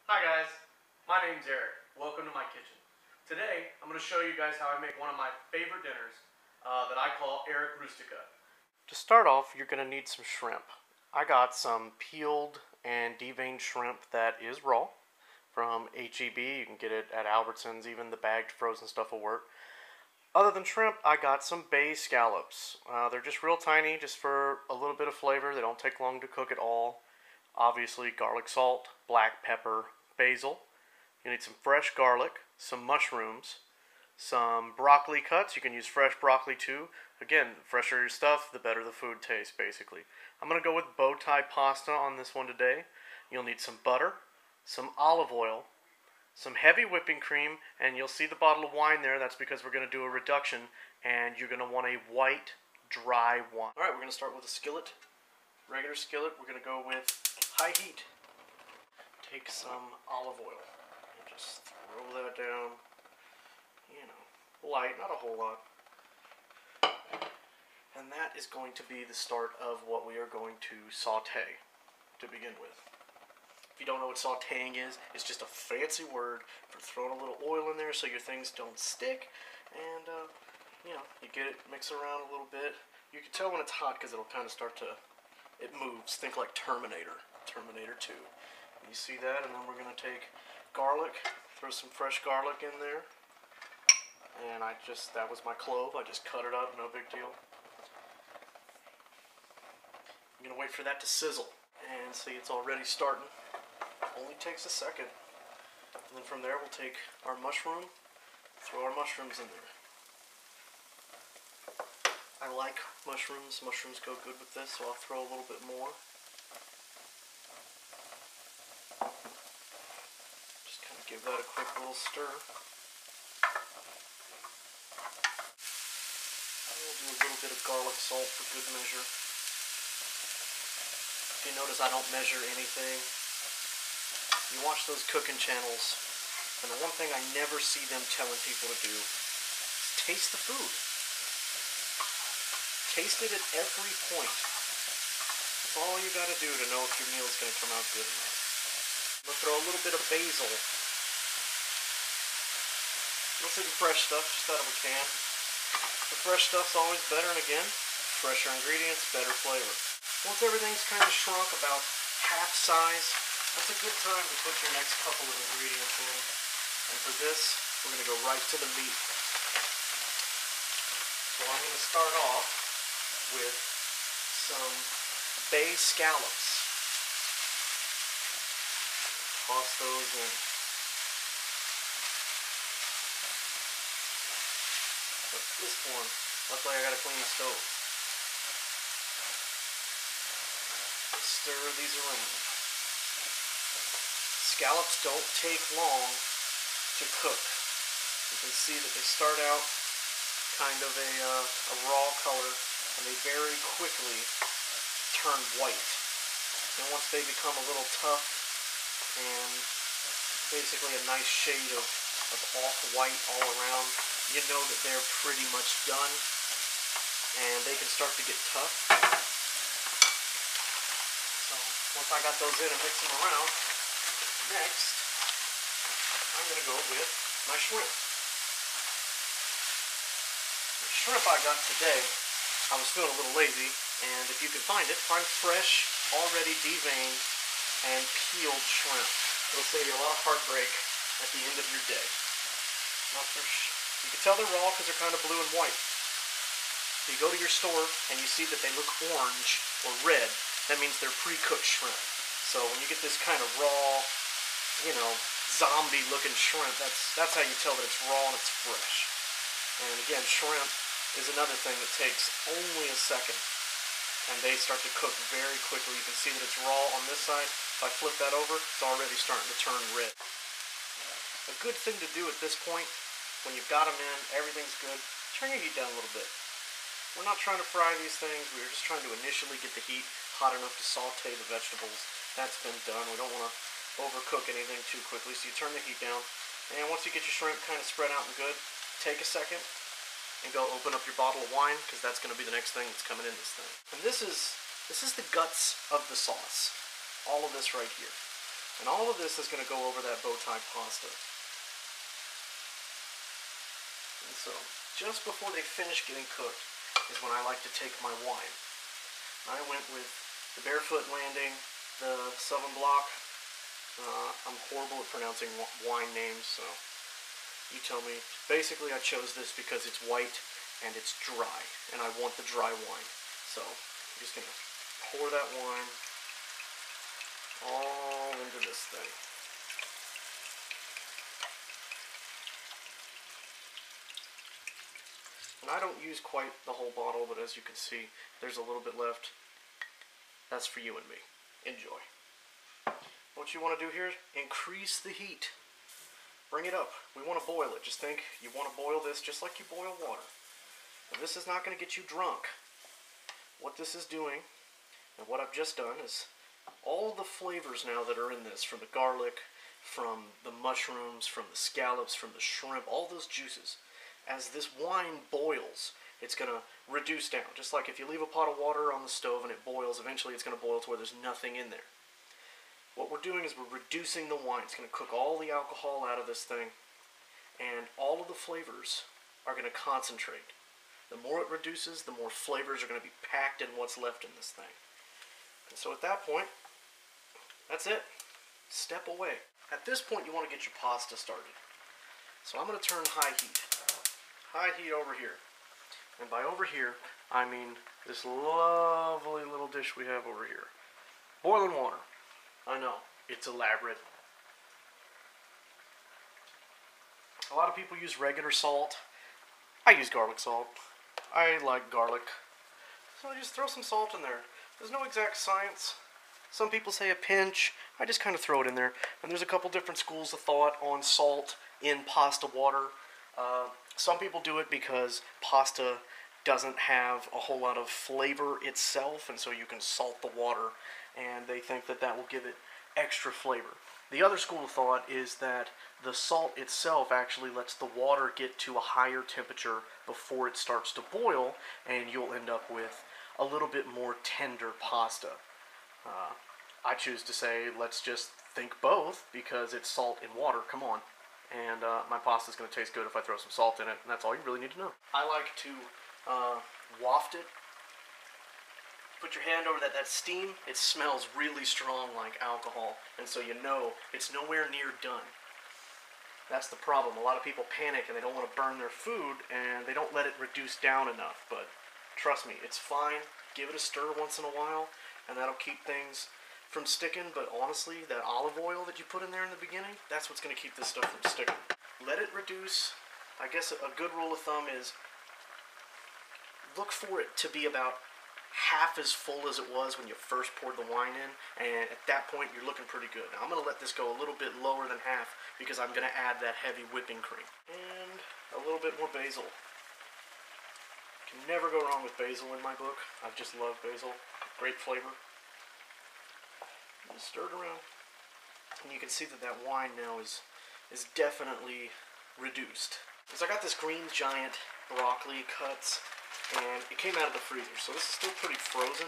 Hi guys, my name's Eric. Welcome to my kitchen. Today I'm going to show you guys how I make one of my favorite dinners that I call Eric Rustica. To start off, you're going to need some shrimp. I got some peeled and deveined shrimp that is raw from H-E-B. You can get it at Albertsons, even the bagged frozen stuff will work. Other than shrimp, I got some bay scallops. They're just real tiny, just for a little bit of flavor. They don't take long to cook at all. Obviously, garlic salt, black pepper, basil. You need some fresh garlic, some mushrooms, some broccoli cuts. You can use fresh broccoli too. Again, the fresher your stuff, the better the food tastes, basically. I'm going to go with bow tie pasta on this one today. You'll need some butter, some olive oil, some heavy whipping cream, and you'll see the bottle of wine there. That's because we're going to do a reduction, and you're going to want a white, dry wine. Alright, we're going to start with a skillet. Regular skillet. We're going to go with high heat. Take some olive oil and just throw that down, light, not a whole lot. And that is going to be the start of what we are going to saute to begin with. If you don't know what sauteing is, it's just a fancy word for throwing a little oil in there so your things don't stick. And, you get it, mix it around a little bit. You can tell when it's hot because it'll kind of start to, it moves. Think like Terminator 2. You see that, and then we're going to take garlic, throw some fresh garlic in there. And that was my clove. I just cut it up, no big deal. I'm going to wait for that to sizzle. And see, it's already starting. Only takes a second. And then from there, we'll take our mushroom, throw our mushrooms in there. I like mushrooms. Mushrooms go good with this, so I'll throw a little bit more. Just kind of give that a quick little stir. We'll do a little bit of garlic salt for good measure. If you notice, I don't measure anything. You watch those cooking channels, and the one thing I never see them telling people to do is taste the food. Taste it at every point. That's all you got to do to know if your meal is going to come out good or not. I'm going to throw a little bit of basil. This isn't fresh stuff, just out of a can. The fresh stuff's always better, and again, fresher ingredients, better flavor. Once everything's kind of shrunk about half size, that's a good time to put your next couple of ingredients in. And for this, we're going to go right to the meat. So I'm going to start off with some bay scallops. Toss those in. At this point, luckily I got a clean stove. Just stir these around. Scallops don't take long to cook. You can see that they start out kind of a raw color, and they very quickly turn white. And once they become a little tough and basically a nice shade of off-white all around, you know that they're pretty much done, and they can start to get tough. So once I got those in and mix them around, next I'm going to go with my shrimp. The shrimp I got today, I was feeling a little lazy, and if you can find it, find fresh, already deveined and peeled shrimp. It'll save you a lot of heartbreak at the end of your day. You can tell they're raw because they're kind of blue and white. So you go to your store and you see that they look orange or red, that means they're pre-cooked shrimp. So when you get this kind of raw, zombie-looking shrimp, that's how you tell that it's raw and it's fresh. And again, shrimp is another thing that takes only a second, and they start to cook very quickly. You can see that it's raw on this side. If I flip that over, it's already starting to turn red. A good thing to do at this point, when you've got them in, everything's good, turn your heat down a little bit. We're not trying to fry these things. We're just trying to initially get the heat hot enough to saute the vegetables. That's been done. We don't want to overcook anything too quickly, so you turn the heat down. And once you get your shrimp kind of spread out and good, take a second and go open up your bottle of wine, because that's going to be the next thing that's coming in this thing. And this is the guts of the sauce. All of this right here. And all of this is going to go over that bow tie pasta. And so, just before they finish getting cooked is when I like to take my wine. I went with the Barefoot Landing, the Southern Block. I'm horrible at pronouncing wine names, so you tell me. Basically, I chose this because it's white and it's dry, and I want the dry wine. So, I'm just going to pour that wine all into this thing. And I don't use quite the whole bottle, but as you can see, there's a little bit left. That's for you and me. Enjoy. What you want to do here is increase the heat. Bring it up. We want to boil it. Just think you want to boil this just like you boil water. Now, this is not going to get you drunk. What this is doing, and what I've just done, is all the flavors now that are in this, from the garlic, from the mushrooms, from the scallops, from the shrimp, all those juices, as this wine boils, it's going to reduce down. Just like if you leave a pot of water on the stove and it boils, eventually it's going to boil to where there's nothing in there. What we're doing is we're reducing the wine. It's going to cook all the alcohol out of this thing, and all of the flavors are going to concentrate. The more it reduces, the more flavors are going to be packed in what's left in this thing. And so at that point, that's it. Step away. At this point, you want to get your pasta started. So I'm going to turn high heat. High heat over here. And by over here, I mean this lovely little dish we have over here. Boiling water. I know, it's elaborate. A lot of people use regular salt. I use garlic salt. I like garlic. So I just throw some salt in there. There's no exact science. Some people say a pinch. I just kind of throw it in there. And there's a couple different schools of thought on salt in pasta water. Some people do it because pasta doesn't have a whole lot of flavor itself, and so you can salt the water, and they think that that will give it extra flavor. The other school of thought is that the salt itself actually lets the water get to a higher temperature before it starts to boil, and you'll end up with a little bit more tender pasta. I choose to say, let's just think both, because it's salt and water, come on. And my pasta is going to taste good if I throw some salt in it, and that's all you really need to know. I like to waft it. Put your hand over that steam. It smells really strong like alcohol, and so you know it's nowhere near done. That's the problem. A lot of people panic and they don't want to burn their food, and they don't let it reduce down enough. But trust me, it's fine. Give it a stir once in a while, and that'll keep things from sticking. But honestly, that olive oil that you put in there in the beginning, that's what's going to keep this stuff from sticking. Let it reduce. I guess a good rule of thumb is look for it to be about half as full as it was when you first poured the wine in, and at that point you're looking pretty good. Now I'm going to let this go a little bit lower than half because I'm going to add that heavy whipping cream. And a little bit more basil. Can never go wrong with basil in my book. I just love basil. Great flavor. Just stir it around. And you can see that that wine now is definitely reduced. So I got this Green Giant broccoli cuts, and it came out of the freezer, so this is still pretty frozen.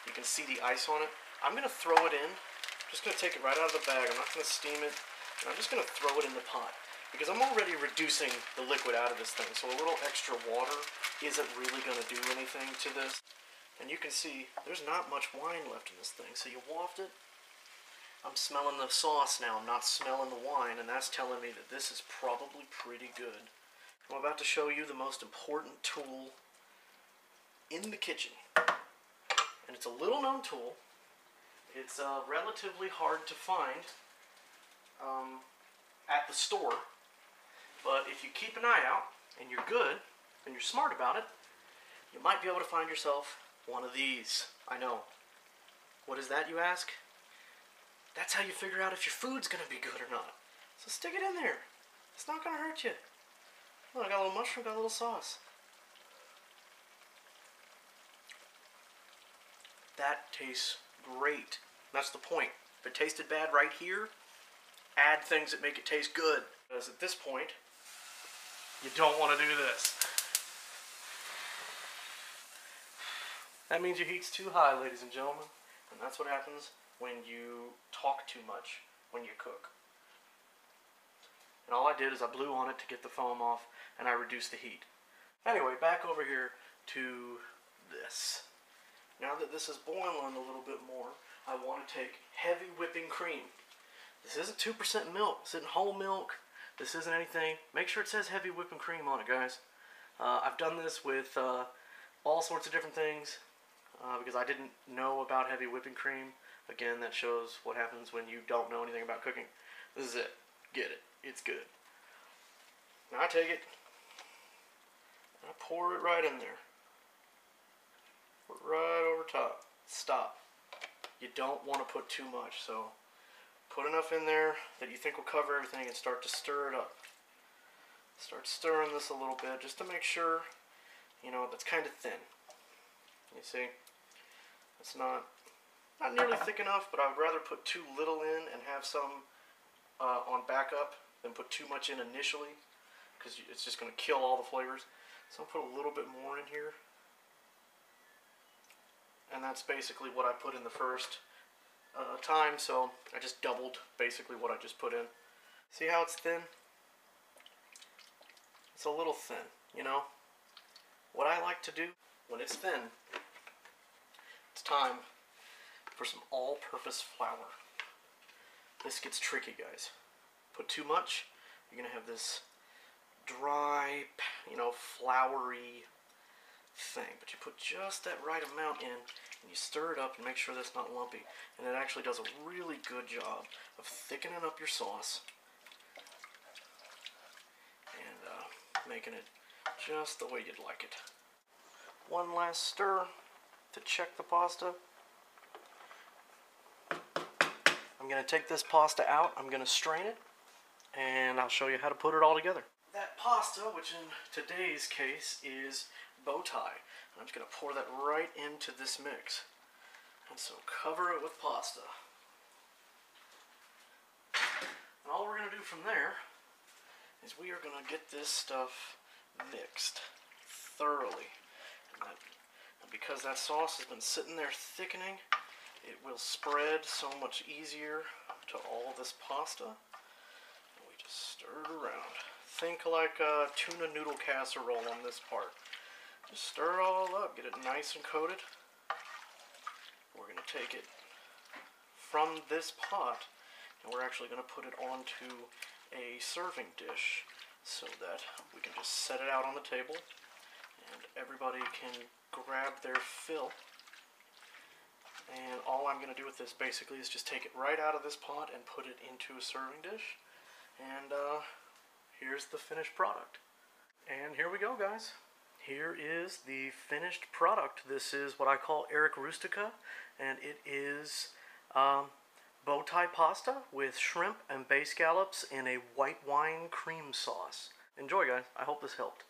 You can see the ice on it. I'm going to throw it in. I'm just going to take it right out of the bag. I'm not going to steam it, and I'm just going to throw it in the pot, because I'm already reducing the liquid out of this thing, so a little extra water isn't really going to do anything to this. And you can see there's not much wine left in this thing, so you waft it. I'm smelling the sauce now. I'm not smelling the wine, and that's telling me that this is probably pretty good. I'm about to show you the most important tool in the kitchen, and it's a little known tool. It's relatively hard to find at the store, but if you keep an eye out and you're good and you're smart about it, you might be able to find yourself one of these. I know. What is that, you ask? That's how you figure out if your food's gonna be good or not. So stick it in there. It's not gonna hurt you. Oh, I got a little mushroom, got a little sauce. That tastes great. That's the point. If it tasted bad right here, add things that make it taste good. Because at this point, you don't want to do this. That means your heat's too high, ladies and gentlemen. And that's what happens when you talk too much when you cook. And all I did is I blew on it to get the foam off, and I reduced the heat. Anyway, back over here to this. Now that this is boiling a little bit more, I want to take heavy whipping cream. This isn't 2% milk. This isn't whole milk. This isn't anything. Make sure it says heavy whipping cream on it, guys. I've done this with all sorts of different things because I didn't know about heavy whipping cream. Again, that shows what happens when you don't know anything about cooking. This is it. Get it. It's good. Now I take it and I pour it right in there. Put it right over top. Stop. You don't want to put too much, so put enough in there that you think will cover everything and start to stir it up. Start stirring this a little bit just to make sure, you know, that's kind of thin. You see? It's not nearly thick enough, but I would rather put too little in and have some on backup than put too much in initially, because it's just going to kill all the flavors. So I'll put a little bit more in here. And that's basically what I put in the first time, so I just doubled basically what I just put in. See how it's thin? It's a little thin, you know? What I like to do when it's thin, it's time for some all-purpose flour. This gets tricky, guys. Put too much, you're going to have this dry, you know, floury thing. But you put just that right amount in, and you stir it up and make sure that's not lumpy. And it actually does a really good job of thickening up your sauce and making it just the way you'd like it. One last stir to check the pasta. I'm going to take this pasta out, I'm going to strain it, and I'll show you how to put it all together. That pasta, which in today's case is bow tie, I'm just going to pour that right into this mix. And so cover it with pasta. And all we're going to do from there is we are going to get this stuff mixed thoroughly. And because that sauce has been sitting there thickening, it will spread so much easier to all this pasta. And we just stir it around. Think like a tuna noodle casserole on this part. Just stir it all up, get it nice and coated. We're going to take it from this pot and we're actually going to put it onto a serving dish so that we can just set it out on the table and everybody can grab their fill. And all I'm going to do with this basically is just take it right out of this pot and put it into a serving dish. And here's the finished product. And here we go, guys. Here is the finished product. This is what I call Eric Rustica, and it is bow tie pasta with shrimp and bay scallops in a white wine cream sauce. Enjoy, guys. I hope this helped.